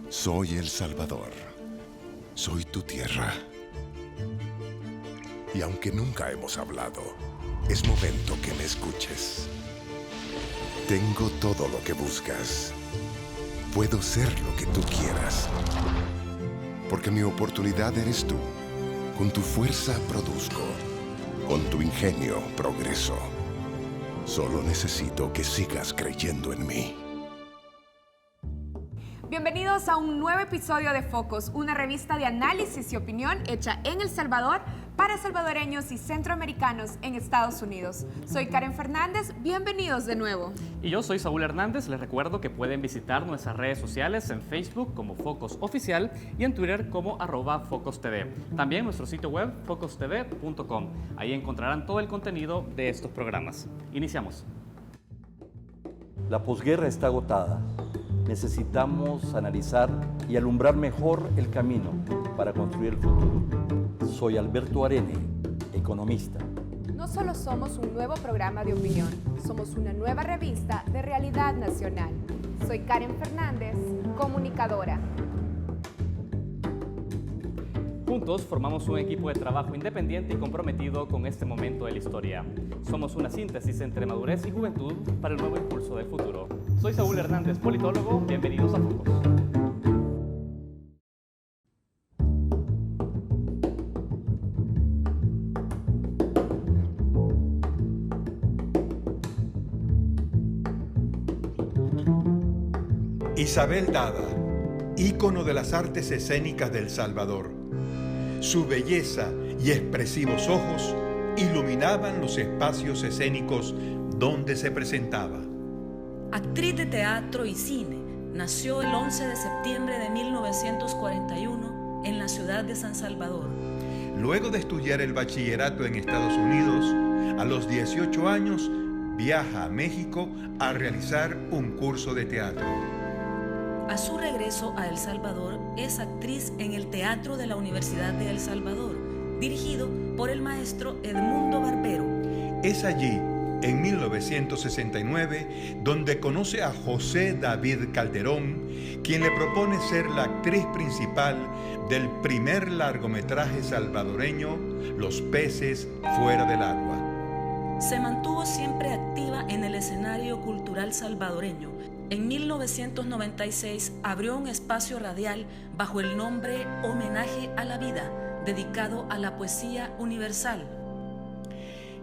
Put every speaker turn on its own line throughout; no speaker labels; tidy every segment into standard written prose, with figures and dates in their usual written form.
Soy El Salvador. Soy tu tierra. Y aunque nunca hemos hablado, es momento que me escuches. Tengo todo lo que buscas. Puedo ser lo que tú quieras. Porque mi oportunidad eres tú. Con tu fuerza produzco. Con tu ingenio progreso. Solo necesito que sigas creyendo en mí.
Bienvenidos a un nuevo episodio de Focos, una revista de análisis y opinión hecha en El Salvador para salvadoreños y centroamericanos en Estados Unidos. Soy Karen Fernández, bienvenidos de nuevo.
Y yo soy Saúl Hernández, les recuerdo que pueden visitar nuestras redes sociales en Facebook como Focos Oficial y en Twitter como @FocosTV. También nuestro sitio web focostv.com. Ahí encontrarán todo el contenido de estos programas. Iniciamos.
La posguerra está agotada. Necesitamos analizar y alumbrar mejor el camino para construir el futuro. Soy Alberto Arene, economista.
No solo somos un nuevo programa de opinión, somos una nueva revista de realidad nacional. Soy Karen Fernández, comunicadora.
Juntos formamos un equipo de trabajo independiente y comprometido con este momento de la historia. Somos una síntesis entre madurez y juventud para el nuevo impulso del futuro. Soy Saúl Hernández, politólogo. Bienvenidos a Focos.
Isabel Dada, ícono de las artes escénicas de El Salvador. Su belleza y expresivos ojos iluminaban los espacios escénicos donde se presentaba.
Actriz de teatro y cine, nació el 11 de septiembre de 1941 en la ciudad de San Salvador.
Luego de estudiar el bachillerato en Estados Unidos, a los 18 años viaja a México a realizar un curso de teatro.
A su regreso a El Salvador, es actriz en el Teatro de la Universidad de El Salvador, dirigido por el maestro Edmundo Barbero.
Es allí, en 1969, donde conoce a José David Calderón, quien le propone ser la actriz principal del primer largometraje salvadoreño, Los peces fuera del agua.
Se mantuvo siempre activa en el escenario cultural salvadoreño. En 1996 abrió un espacio radial bajo el nombre Homenaje a la Vida, dedicado a la poesía universal.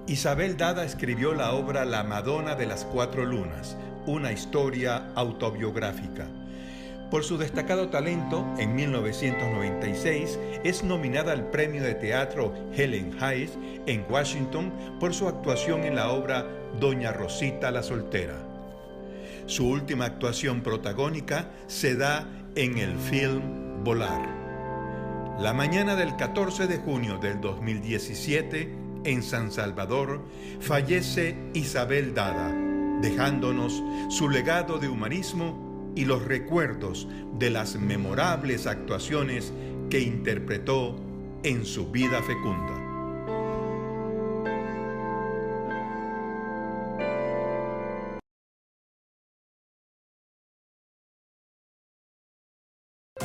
Isabel Dada escribió la obra La Madonna de las Cuatro Lunas, una historia autobiográfica. Por su destacado talento, en 1996 es nominada al Premio de Teatro Helen Hayes en Washington por su actuación en la obra Doña Rosita la Soltera. Su última actuación protagónica se da en el film Volar. La mañana del 14 de junio del 2017, en San Salvador, fallece Isabel Dada, dejándonos su legado de humanismo y los recuerdos de las memorables actuaciones que interpretó en su vida fecunda.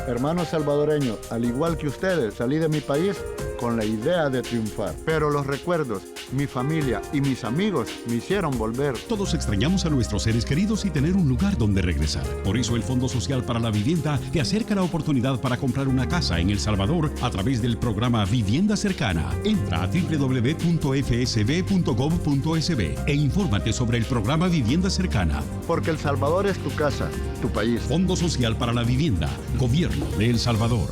Hermanos salvadoreños, al igual que ustedes, salí de mi país con la idea de triunfar. Pero los recuerdos, mi familia y mis amigos me hicieron volver.
Todos extrañamos a nuestros seres queridos y tener un lugar donde regresar. Por eso el Fondo Social para la Vivienda te acerca la oportunidad para comprar una casa en El Salvador a través del programa Vivienda Cercana. Entra a www.fsb.gov.sb e infórmate sobre el programa Vivienda Cercana.
Porque El Salvador es tu casa, tu país.
Fondo Social para la Vivienda. Gobierno de El Salvador.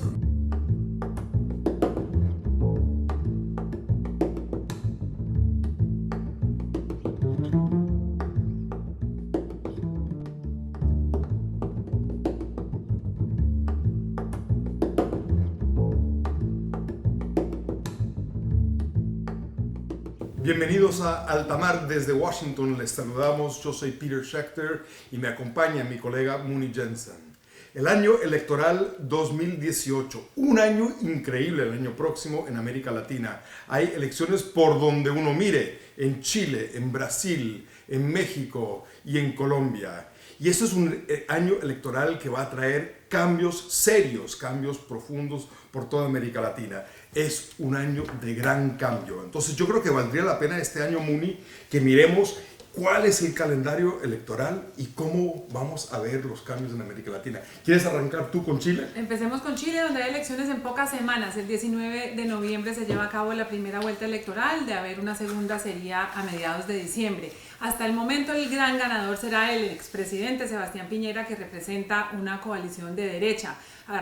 Bienvenidos a Altamar desde Washington, les saludamos, yo soy Peter Schechter y me acompaña mi colega Muni Jensen. El año electoral 2018, un año increíble el año próximo en América Latina. Hay elecciones por donde uno mire, en Chile, en Brasil, en México y en Colombia. Y este es un año electoral que va a traer cambios serios, cambios profundos por toda América Latina. Es un año de gran cambio. Entonces yo creo que valdría la pena este año, Muni, que miremos cuál es el calendario electoral y cómo vamos a ver los cambios en América Latina. ¿Quieres arrancar tú con Chile?
Empecemos con Chile, donde hay elecciones en pocas semanas. El 19 de noviembre se lleva a cabo la primera vuelta electoral, de haber una segunda sería a mediados de diciembre. Hasta el momento el gran ganador será el expresidente Sebastián Piñera, que representa una coalición de derecha.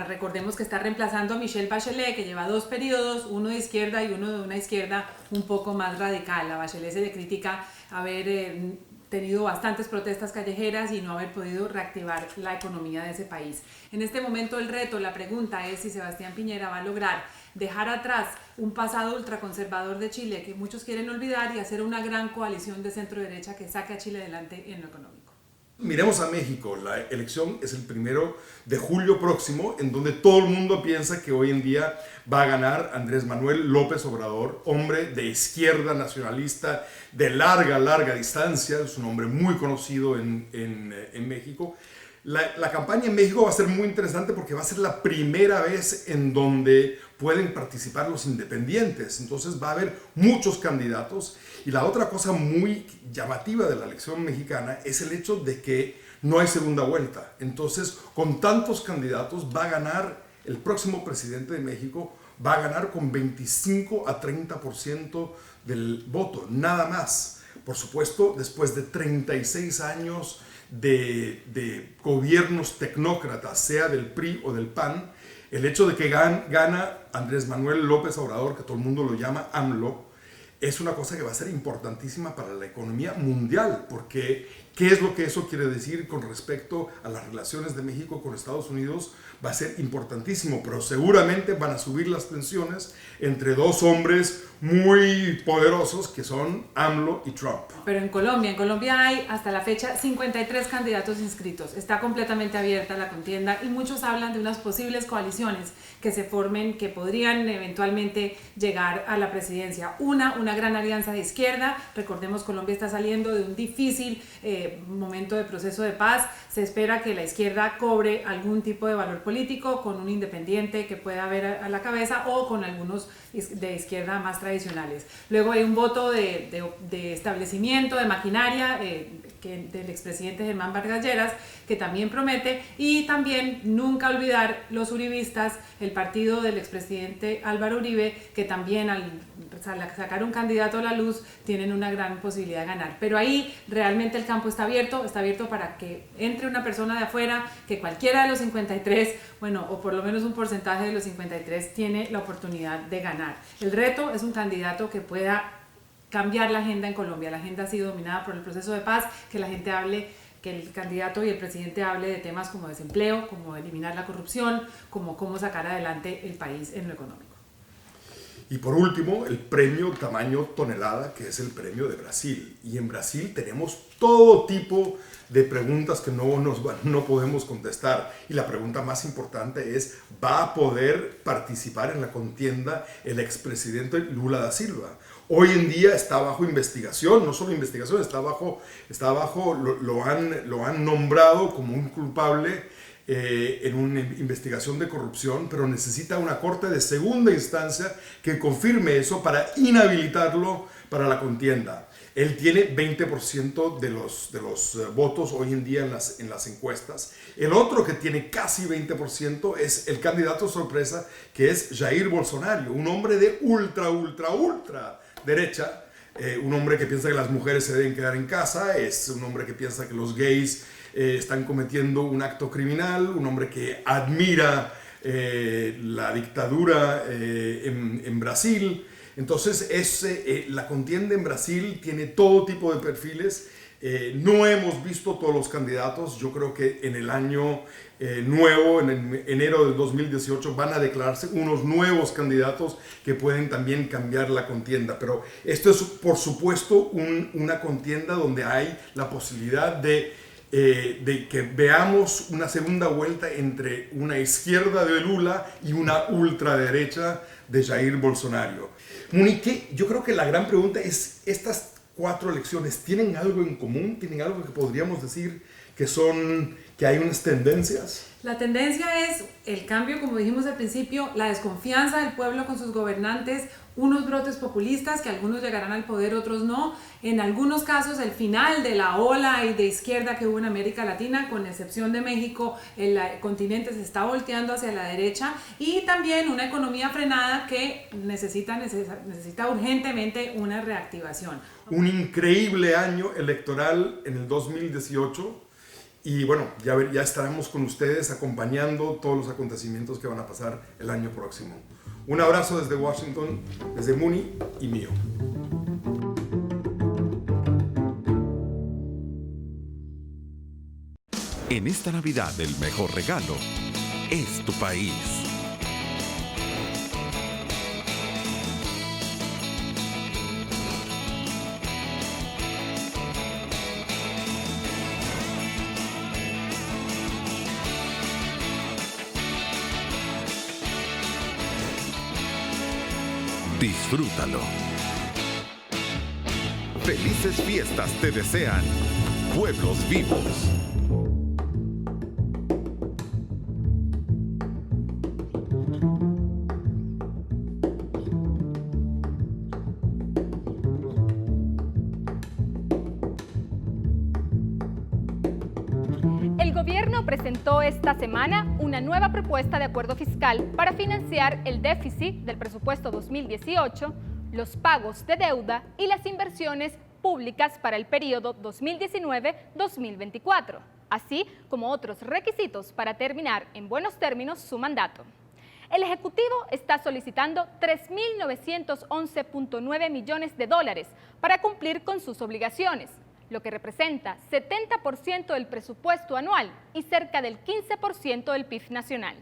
Recordemos que está reemplazando a Michelle Bachelet, que lleva 2 periodos, uno de izquierda y uno de una izquierda un poco más radical. A Bachelet se le critica haber tenido bastantes protestas callejeras y no haber podido reactivar la economía de ese país. En este momento el reto, la pregunta es si Sebastián Piñera va a lograr dejar atrás un pasado ultraconservador de Chile que muchos quieren olvidar y hacer una gran coalición de centro-derecha que saque a Chile adelante en lo económico.
Miremos a México. La elección es el 1 de julio próximo, en donde todo el mundo piensa que hoy en día va a ganar Andrés Manuel López Obrador, hombre de izquierda nacionalista de larga distancia. Es un hombre muy conocido en México. La campaña en México va a ser muy interesante porque va a ser la primera vez en donde pueden participar los independientes. Entonces va a haber muchos candidatos. Y la otra cosa muy llamativa de la elección mexicana es el hecho de que no hay segunda vuelta. Entonces, con tantos candidatos, va a ganar el próximo presidente de México, va a ganar con 25 a 30% del voto, nada más. Por supuesto, después de 36 años de gobiernos tecnócratas, sea del PRI o del PAN, el hecho de que gana Andrés Manuel López Obrador, que todo el mundo lo llama AMLO, es una cosa que va a ser importantísima para la economía mundial, porque ¿qué es lo que eso quiere decir con respecto a las relaciones de México con Estados Unidos? Va a ser importantísimo, pero seguramente van a subir las tensiones entre dos hombres muy poderosos que son AMLO y Trump.
Pero en Colombia hay hasta la fecha 53 candidatos inscritos. Está completamente abierta la contienda y muchos hablan de unas posibles coaliciones que se formen, que podrían eventualmente llegar a la presidencia. Una gran alianza de izquierda. Recordemos, Colombia está saliendo de un difícil momento de proceso de paz. Se espera que la izquierda cobre algún tipo de valor político con un independiente que pueda haber a la cabeza o con algunos de izquierda más tradicionales. Luego hay un voto de establecimiento, de maquinaria, del expresidente Germán Vargas Lleras, que también promete, y también nunca olvidar los uribistas, el partido del expresidente Álvaro Uribe, que también al sacar un candidato a la luz tienen una gran posibilidad de ganar. Pero ahí realmente el campo está abierto para que entre una persona de afuera, que cualquiera de los 53, o por lo menos un porcentaje de los 53 tiene la oportunidad de ganar. El reto es un candidato que pueda cambiar la agenda en Colombia. La agenda ha sido dominada por el proceso de paz, que la gente hable, que el candidato y el presidente hable de temas como desempleo, como eliminar la corrupción, como cómo sacar adelante el país en lo económico.
Y por último, el premio tamaño tonelada, que es el premio de Brasil. Y en Brasil tenemos todo tipo de preguntas que no podemos contestar. Y la pregunta más importante es, ¿va a poder participar en la contienda el expresidente Lula da Silva? Hoy en día está bajo investigación, no solo investigación, lo han nombrado como un culpable en una investigación de corrupción, pero necesita una corte de segunda instancia que confirme eso para inhabilitarlo para la contienda. Él tiene 20% de los votos hoy en día en las encuestas. El otro que tiene casi 20% es el candidato sorpresa, que es Jair Bolsonaro, un hombre de ultra derecha, un hombre que piensa que las mujeres se deben quedar en casa, es un hombre que piensa que los gays están cometiendo un acto criminal, un hombre que admira la dictadura en Brasil. Entonces la contienda en Brasil tiene todo tipo de perfiles. No hemos visto todos los candidatos. Yo creo que en el año nuevo, en enero del 2018, van a declararse unos nuevos candidatos que pueden también cambiar la contienda. Pero esto es, por supuesto, una contienda donde hay la posibilidad de que veamos una segunda vuelta entre una izquierda de Lula y una ultraderecha de Jair Bolsonaro. Monique, yo creo que la gran pregunta es, ¿estas 4 elecciones tienen algo en común? ¿Tienen algo que podríamos decir que hay unas tendencias.
La tendencia es el cambio, como dijimos al principio, la desconfianza del pueblo con sus gobernantes, unos brotes populistas que algunos llegarán al poder, otros no. En algunos casos el final de la ola de izquierda que hubo en América Latina, con excepción de México, el continente se está volteando hacia la derecha, y también una economía frenada que necesita urgentemente una reactivación.
Un increíble año electoral en el 2018. Y bueno, ya estaremos con ustedes acompañando todos los acontecimientos que van a pasar el año próximo. Un abrazo desde Washington, desde Muni y mío.
En esta Navidad el mejor regalo es tu país. Disfrútalo. Felices fiestas te desean Pueblos Vivos.
El gobierno presentó esta semana una nueva propuesta de acuerdo fiscal para financiar el déficit del presupuesto 2018, los pagos de deuda y las inversiones públicas para el periodo 2019-2024, así como otros requisitos para terminar en buenos términos su mandato. El Ejecutivo está solicitando $3.911.9 millones para cumplir con sus obligaciones, lo que representa 70% del presupuesto anual y cerca del 15% del PIB nacional.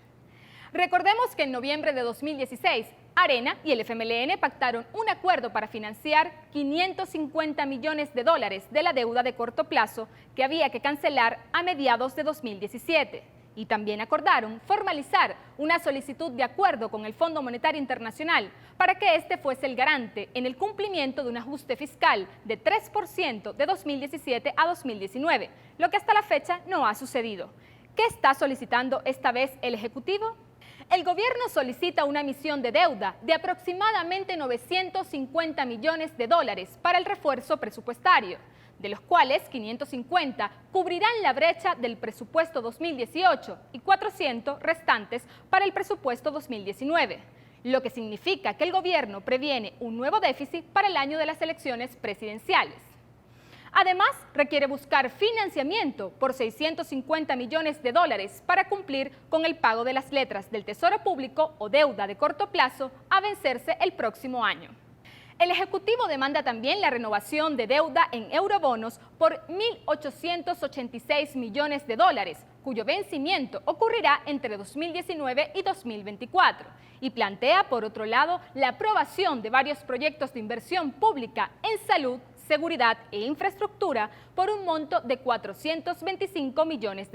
Recordemos que en noviembre de 2016, Arena y el FMLN pactaron un acuerdo para financiar $550 millones de la deuda de corto plazo que había que cancelar a mediados de 2017. Y también acordaron formalizar una solicitud de acuerdo con el Fondo Monetario Internacional para que este fuese el garante en el cumplimiento de un ajuste fiscal de 3% de 2017 a 2019, lo que hasta la fecha no ha sucedido. ¿Qué está solicitando esta vez el Ejecutivo? El gobierno solicita una emisión de deuda de aproximadamente $950 millones para el refuerzo presupuestario, de los cuales 550 cubrirán la brecha del presupuesto 2018 y 400 restantes para el presupuesto 2019, lo que significa que el gobierno previene un nuevo déficit para el año de las elecciones presidenciales. Además, requiere buscar financiamiento por $650 millones para cumplir con el pago de las letras del Tesoro Público o deuda de corto plazo a vencerse el próximo año. El Ejecutivo demanda también la renovación de deuda en eurobonos por $1.886 millones, cuyo vencimiento ocurrirá entre 2019 y 2024, y plantea, por otro lado, la aprobación de varios proyectos de inversión pública en salud, seguridad e infraestructura por un monto de $425 millones.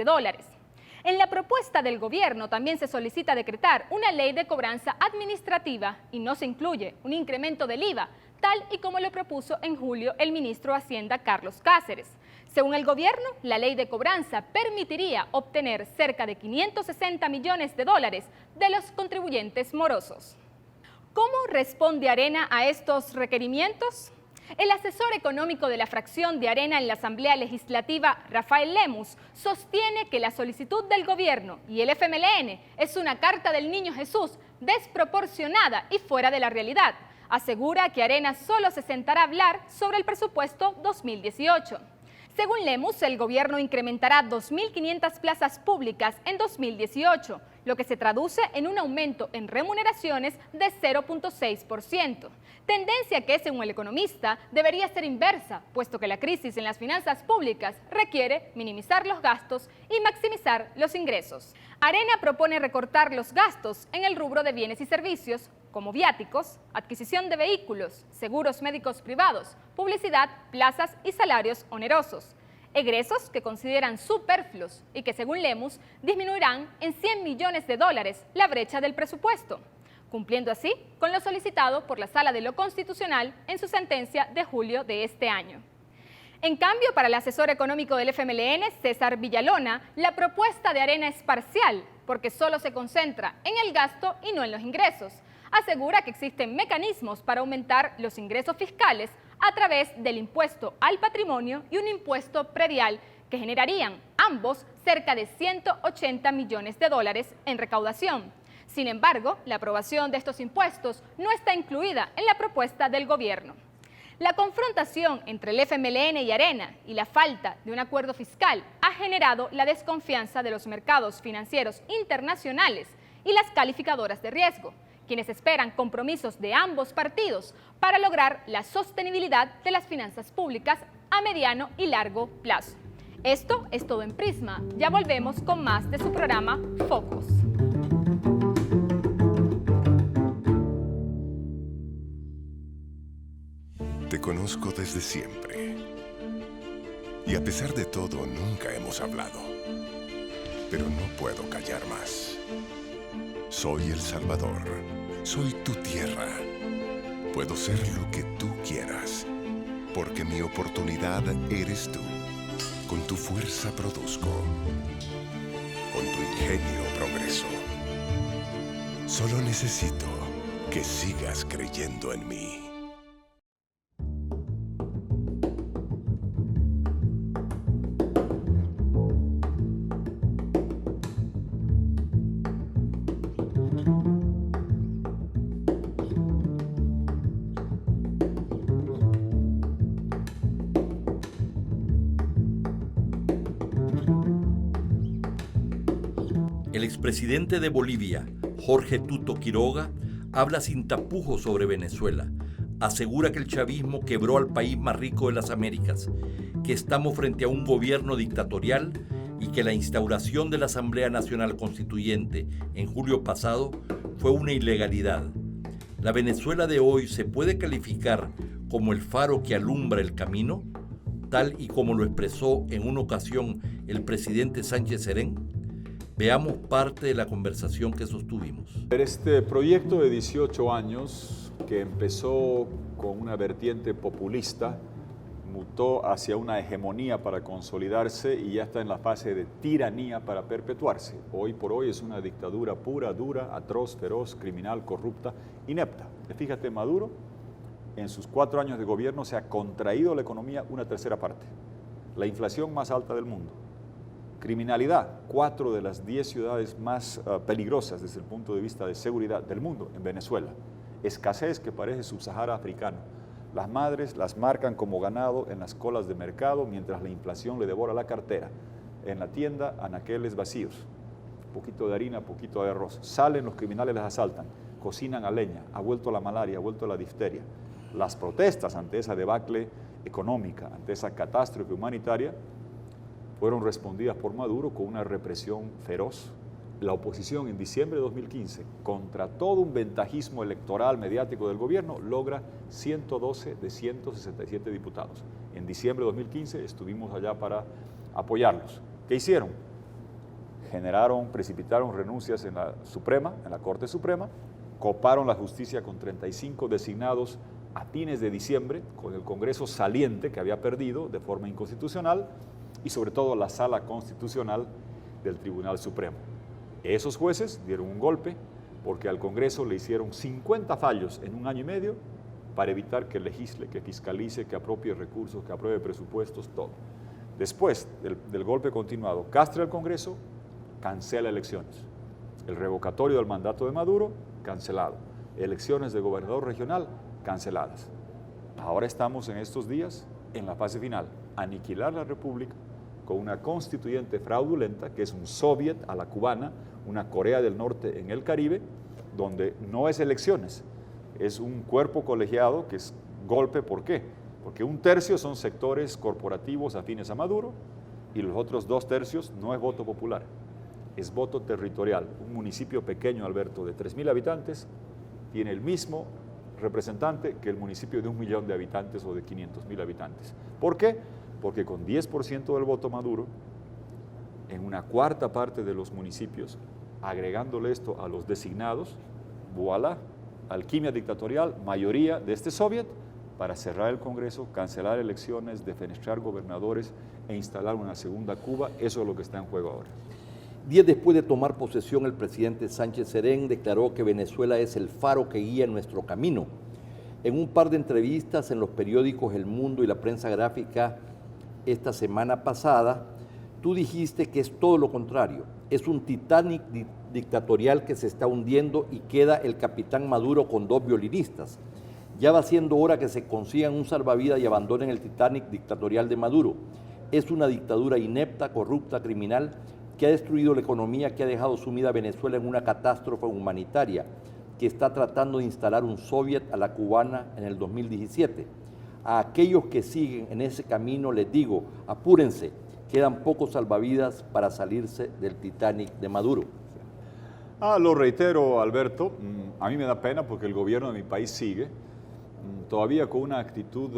En la propuesta del gobierno también se solicita decretar una ley de cobranza administrativa y no se incluye un incremento del IVA, tal y como lo propuso en julio el ministro de Hacienda Carlos Cáceres. Según el gobierno, la ley de cobranza permitiría obtener cerca de $560 millones de los contribuyentes morosos. ¿Cómo responde Arena a estos requerimientos? El asesor económico de la fracción de Arena en la Asamblea Legislativa, Rafael Lemus, sostiene que la solicitud del gobierno y el FMLN es una carta del Niño Jesús desproporcionada y fuera de la realidad. Asegura que Arena solo se sentará a hablar sobre el presupuesto 2018. Según Lemus, el gobierno incrementará 2.500 plazas públicas en 2018, lo que se traduce en un aumento en remuneraciones de 0.6%. Tendencia que, según el economista, debería ser inversa, puesto que la crisis en las finanzas públicas requiere minimizar los gastos y maximizar los ingresos. Arena propone recortar los gastos en el rubro de bienes y servicios, como viáticos, adquisición de vehículos, seguros médicos privados, publicidad, plazas y salarios onerosos. Egresos que consideran superfluos y que, según Lemus, disminuirán en $100 millones la brecha del presupuesto, cumpliendo así con lo solicitado por la Sala de lo Constitucional en su sentencia de julio de este año. En cambio, para el asesor económico del FMLN, César Villalona, la propuesta de Arena es parcial, porque solo se concentra en el gasto y no en los ingresos. Asegura que existen mecanismos para aumentar los ingresos fiscales a través del impuesto al patrimonio y un impuesto predial que generarían ambos cerca de 180 millones de dólares en recaudación. Sin embargo, la aprobación de estos impuestos no está incluida en la propuesta del gobierno. La confrontación entre el FMLN y Arena y la falta de un acuerdo fiscal ha generado la desconfianza de los mercados financieros internacionales y las calificadoras de riesgo, quienes esperan compromisos de ambos partidos para lograr la sostenibilidad de las finanzas públicas a mediano y largo plazo. Esto es todo en Prisma. Ya volvemos con más de su programa Focos.
Te conozco desde siempre. Y a pesar de todo, nunca hemos hablado. Pero no puedo callar más. Soy El Salvador. Soy tu tierra. Puedo ser lo que tú quieras. Porque mi oportunidad eres tú. Con tu fuerza produzco. Con tu ingenio progreso. Solo necesito que sigas creyendo en mí.
El expresidente de Bolivia, Jorge Tuto Quiroga, habla sin tapujos sobre Venezuela. Asegura que el chavismo quebró al país más rico de las Américas, que estamos frente a un gobierno dictatorial y que la instauración de la Asamblea Nacional Constituyente en julio pasado fue una ilegalidad. ¿La Venezuela de hoy se puede calificar como el faro que alumbra el camino, tal y como lo expresó en una ocasión el presidente Sánchez Serén? Veamos parte de la conversación que sostuvimos.
Este proyecto de 18 años, que empezó con una vertiente populista, mutó hacia una hegemonía para consolidarse y ya está en la fase de tiranía para perpetuarse. Hoy por hoy es una dictadura pura, dura, atroz, feroz, criminal, corrupta, inepta. Fíjate, Maduro, en sus 4 años de gobierno se ha contraído la economía una tercera parte. La inflación más alta del mundo. Criminalidad, 4 de las 10 ciudades más peligrosas desde el punto de vista de seguridad del mundo en Venezuela. Escasez que parece subsahara africano. Las madres las marcan como ganado en las colas de mercado mientras la inflación le devora la cartera. En la tienda, anaqueles vacíos. Poquito de harina, poquito de arroz. Salen los criminales, les asaltan. Cocinan a leña. Ha vuelto la malaria, ha vuelto la difteria. Las protestas ante esa debacle económica, ante esa catástrofe humanitaria, fueron respondidas por Maduro con una represión feroz. La oposición en diciembre de 2015, contra todo un ventajismo electoral mediático del gobierno, logra 112 de 167 diputados. En diciembre de 2015 estuvimos allá para apoyarlos. ¿Qué hicieron? Precipitaron renuncias en la Suprema, en la Corte Suprema, coparon la justicia con 35 designados a fines de diciembre, con el Congreso saliente que había perdido de forma inconstitucional, y sobre todo la Sala Constitucional del Tribunal Supremo. Esos jueces dieron un golpe porque al Congreso le hicieron 50 fallos en un año y medio para evitar que legisle, que fiscalice, que apropie recursos, que apruebe presupuestos, todo. Después del golpe continuado, castra el Congreso, cancela elecciones. El revocatorio del mandato de Maduro, cancelado. Elecciones de gobernador regional, canceladas. Ahora estamos en estos días en la fase final, aniquilar la República con una constituyente fraudulenta, que es un soviet a la cubana, una Corea del Norte en el Caribe, donde no es elecciones, es un cuerpo colegiado que es golpe. ¿Por qué? Porque 1/3 son sectores corporativos afines a Maduro y los otros 2/3 no es voto popular, es voto territorial. Un municipio pequeño, Alberto, de 3.000 habitantes, tiene el mismo representante que el municipio de 1 millón de habitantes o de 500.000 habitantes. ¿Por qué? Porque con 10% del voto Maduro, en una cuarta parte de los municipios, agregándole esto a los designados, voilà, alquimia dictatorial, mayoría de este soviet, para cerrar el Congreso, cancelar elecciones, defenestrar gobernadores e instalar una segunda Cuba. Eso es lo que está en juego ahora.
Días después de tomar posesión, el presidente Sánchez Serén declaró que Venezuela es el faro que guía nuestro camino. En un par de entrevistas en los periódicos El Mundo y la prensa gráfica esta semana pasada, tú dijiste que es todo lo contrario. Es un Titanic dictatorial que se está hundiendo y queda el capitán Maduro con 2 violinistas. Ya va siendo hora que se consigan un salvavidas y abandonen el Titanic dictatorial de Maduro. Es una dictadura inepta, corrupta, criminal, que ha destruido la economía, que ha dejado sumida a Venezuela en una catástrofe humanitaria, que está tratando de instalar un soviet a la cubana en el 2017. A aquellos que siguen en ese camino les digo, apúrense, quedan pocos salvavidas para salirse del Titanic de Maduro.
Lo reitero, Alberto, a mí me da pena porque el gobierno de mi país sigue todavía con una actitud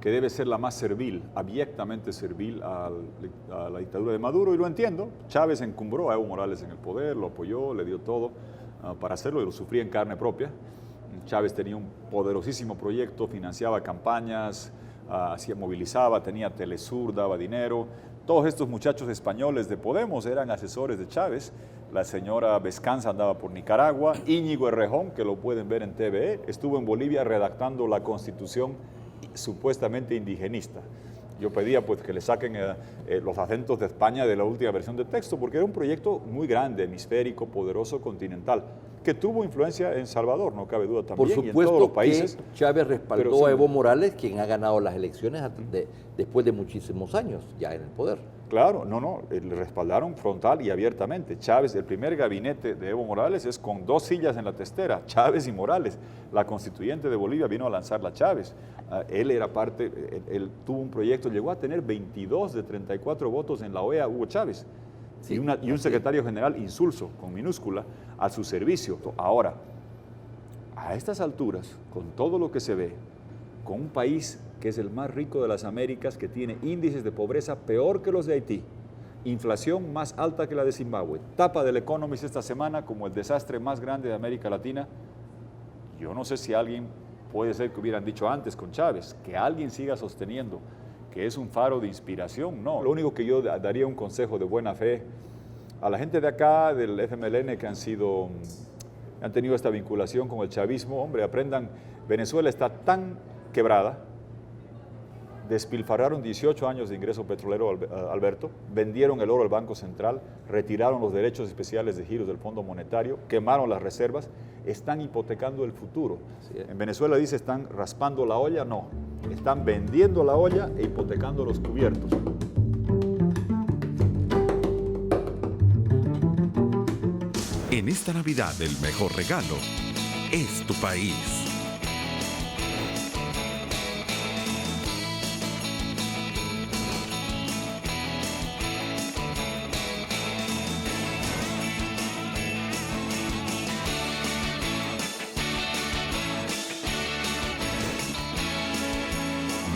que debe ser la más servil, abyectamente servil a la dictadura de Maduro, y lo entiendo. Chávez encumbró a Evo Morales en el poder, lo apoyó, le dio todo para hacerlo y lo sufría en carne propia. Chávez tenía un poderosísimo proyecto, financiaba campañas, movilizaba, tenía Telesur, daba dinero. Todos estos muchachos españoles de Podemos eran asesores de Chávez. La señora Vescanza andaba por Nicaragua. Íñigo Errejón, que lo pueden ver en TVE, estuvo en Bolivia redactando la constitución supuestamente indigenista. Yo pedía pues que le saquen los acentos de España de la última versión del texto, porque era un proyecto muy grande, hemisférico, poderoso, continental, que tuvo influencia en Salvador, no cabe duda, también.
Por supuesto,
y en todos los países.
Que Chávez respaldó a Evo Morales, quien ha ganado las elecciones después de muchísimos años ya en el poder.
Claro, le respaldaron frontal y abiertamente. Chávez, el primer gabinete de Evo Morales es con 2 sillas en la testera, Chávez y Morales. La constituyente de Bolivia vino a lanzarla a Chávez. Él era parte, él tuvo un proyecto, llegó a tener 22 de 34 votos en la OEA, Hugo Chávez. Sí, y un secretario general insulso, con minúscula, a su servicio. Ahora, a estas alturas, con todo lo que se ve, con un país que es el más rico de las Américas, que tiene índices de pobreza peor que los de Haití, inflación más alta que la de Zimbabue, tapa del Economist esta semana como el desastre más grande de América Latina, yo no sé si alguien, puede ser que hubieran dicho antes con Chávez, que alguien siga sosteniendo que es un faro de inspiración. No, lo único que yo daría un consejo de buena fe a la gente de acá, del FMLN, que han tenido esta vinculación con el chavismo. Hombre, aprendan, Venezuela está tan quebrada, despilfarraron 18 años de ingreso petrolero, Alberto, vendieron el oro al Banco Central, retiraron los derechos especiales de giros del Fondo Monetario, quemaron las reservas, están hipotecando el futuro. En Venezuela dice, están raspando la olla, no, están vendiendo la olla e hipotecando los cubiertos.
En esta Navidad el mejor regalo es tu país.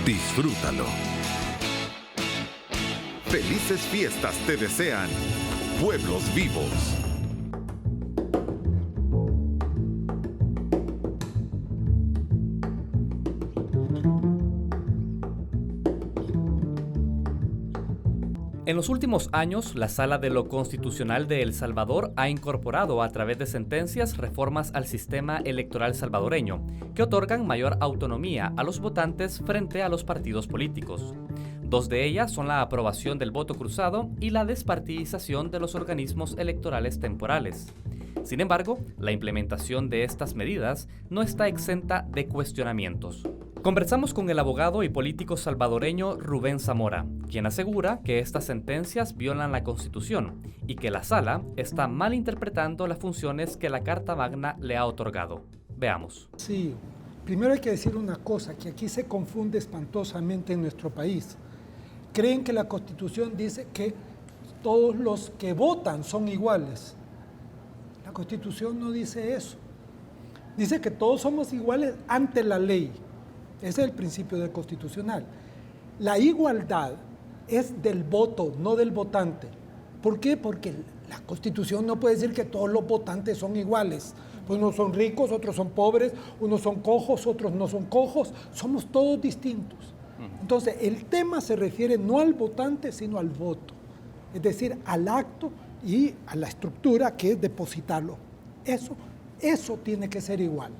Disfrútalo. Felices fiestas te desean Pueblos Vivos.
En los últimos años, la Sala de lo Constitucional de El Salvador ha incorporado a través de sentencias reformas al sistema electoral salvadoreño, que otorgan mayor autonomía a los votantes frente a los partidos políticos. 2 de ellas son la aprobación del voto cruzado y la despartidización de los organismos electorales temporales. Sin embargo, la implementación de estas medidas no está exenta de cuestionamientos. Conversamos con el abogado y político salvadoreño Rubén Zamora, quien asegura que estas sentencias violan la Constitución y que la Sala está mal interpretando las funciones que la Carta Magna le ha otorgado. Veamos.
Sí, primero hay que decir una cosa, que aquí se confunde espantosamente en nuestro país. Creen que la Constitución dice que todos los que votan son iguales. La Constitución no dice eso. Dice que todos somos iguales ante la ley. Ese es el principio del constitucional. La igualdad es del voto, no del votante. ¿Por qué? Porque La Constitución no puede decir que todos los votantes son iguales. Unos son ricos, otros son pobres, unos son cojos, otros no son cojos. Somos todos distintos. Entonces, el tema se refiere no al votante, sino al voto. Es decir, al acto y a la estructura que es depositarlo. Eso tiene que ser igual.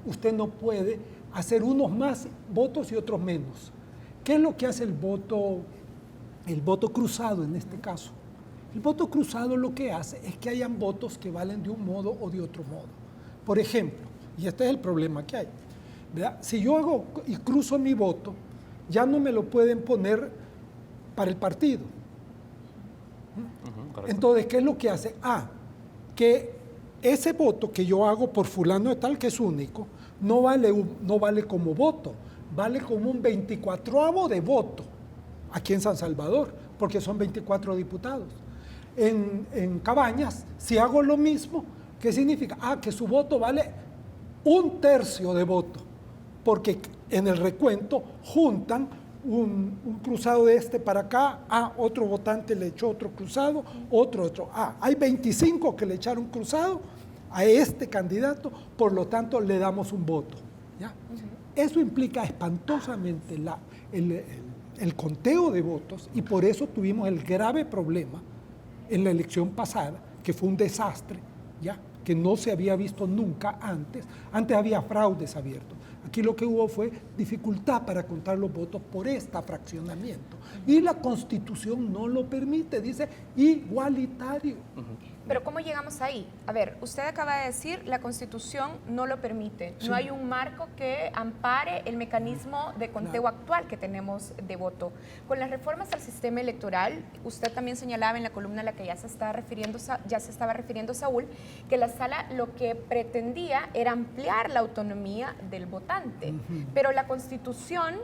Usted no puede hacer unos más votos y otros menos. ¿Qué es lo que hace el voto cruzado en este caso? El voto cruzado lo que hace es que hayan votos que valen de un modo o de otro modo. Por ejemplo, y este es el problema que hay, ¿verdad? Si yo hago y cruzo mi voto, ya no me lo pueden poner para el partido. Entonces, ¿qué es lo que hace? Que ese voto que yo hago por fulano de tal, que es único, no vale como voto, vale como un 24avo de voto aquí en San Salvador, porque son 24 diputados. En Cabañas, si hago lo mismo, ¿qué significa? Que su voto vale 1/3 de voto, porque en el recuento juntan un cruzado de este para acá, otro votante le echó otro cruzado, otro. Hay 25 que le echaron cruzado a este candidato, por lo tanto le damos un voto. ¿Ya? Eso implica espantosamente el conteo de votos, y por eso tuvimos el grave problema en la elección pasada, que fue un desastre, ¿ya? Que no se había visto nunca antes. Antes había fraudes abiertos. Aquí lo que hubo fue dificultad para contar los votos por este fraccionamiento. Y la Constitución no lo permite, dice igualitario.
Pero ¿cómo llegamos ahí? A ver, usted acaba de decir, la Constitución no lo permite. Sí. No hay un marco que ampare el mecanismo de conteo actual que tenemos de voto. Con las reformas al sistema electoral, usted también señalaba en la columna a la que ya se estaba refiriendo Saúl, que la sala lo que pretendía era ampliar la autonomía del votante. Pero la Constitución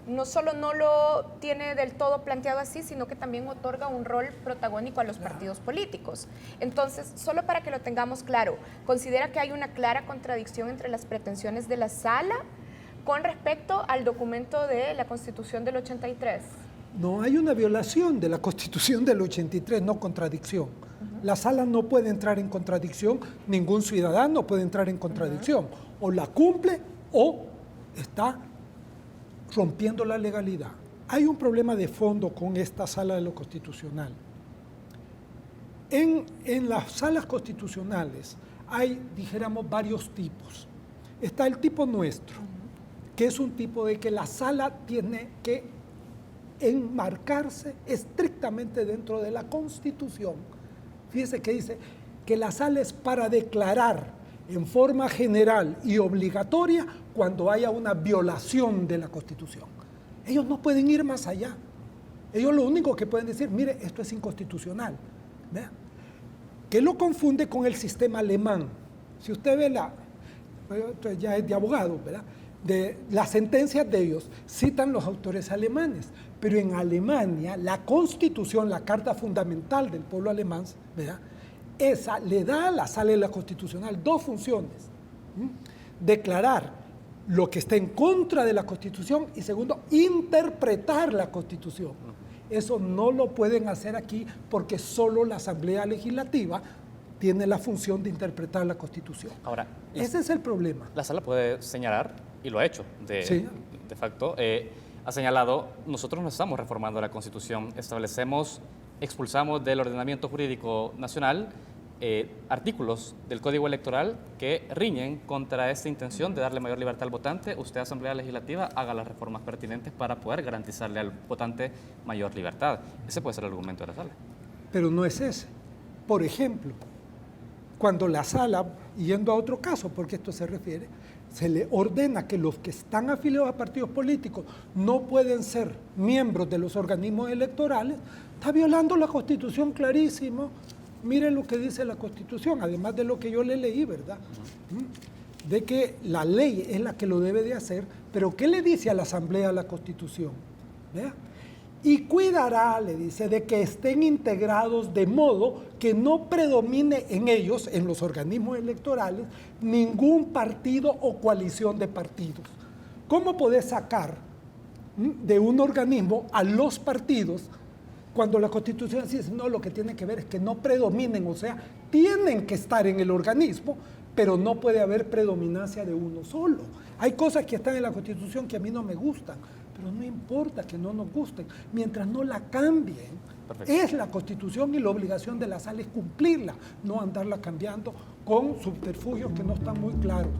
no solo no lo tiene del todo planteado así, sino que también otorga un rol protagónico a los partidos políticos. Entonces, solo para que lo tengamos claro, ¿considera que hay una clara contradicción entre las pretensiones de la sala con respecto al documento de la Constitución del 83?
No hay una violación de la Constitución del 83, no contradicción. La sala no puede entrar en contradicción, ningún ciudadano puede entrar en contradicción. O la cumple o está rompiendo la legalidad. Hay un problema de fondo con esta sala de lo constitucional. En las salas constitucionales hay, dijéramos, varios tipos. Está el tipo nuestro, que es un tipo de que la sala tiene que enmarcarse estrictamente dentro de la Constitución. Fíjese que dice que la sala es para declarar en forma general y obligatoria cuando haya una violación de la Constitución. Ellos no pueden ir más allá. Ellos lo único que pueden decir, mire, esto es inconstitucional. ¿Vean? ¿Qué lo confunde con el sistema alemán? Si usted ve ya es de abogado, ¿verdad? De las sentencias de ellos, citan los autores alemanes, pero en Alemania la Constitución, la Carta Fundamental del pueblo alemán, ¿verdad?, esa le da a la sala de la constitucional dos funciones: declarar lo que está en contra de la Constitución y segundo, interpretar la Constitución. Eso no lo pueden hacer aquí porque solo la Asamblea Legislativa tiene la función de interpretar la Constitución.
Ahora,
ese es el problema.
La sala puede señalar, y lo ha hecho de facto, ha señalado, nosotros no estamos reformando la Constitución, expulsamos del ordenamiento jurídico nacional artículos del Código Electoral que riñen contra esta intención de darle mayor libertad al votante. Usted, Asamblea Legislativa, haga las reformas pertinentes para poder garantizarle al votante mayor libertad. Ese puede ser el argumento de la sala.
Pero no es ese. Por ejemplo, cuando la sala, yendo a otro caso, porque esto se refiere, se le ordena que los que están afiliados a partidos políticos no pueden ser miembros de los organismos electorales, está violando la Constitución clarísimo. Miren lo que dice la Constitución, además de lo que yo le leí, ¿verdad? De que la ley es la que lo debe de hacer, pero ¿qué le dice a la Asamblea la Constitución? ¿Vea? Y cuidará, le dice, de que estén integrados de modo que no predomine en ellos, en los organismos electorales, ningún partido o coalición de partidos. ¿Cómo podés sacar de un organismo a los partidos Cuando la Constitución dice, no, lo que tiene que ver es que no predominen, o sea, tienen que estar en el organismo, pero no puede haber predominancia de uno solo. Hay cosas que están en la Constitución que a mí no me gustan, pero no importa que no nos gusten, mientras no la cambien. Perfecto. Es la Constitución y la obligación de la sala es cumplirla, no andarla cambiando con subterfugios que no están muy claros.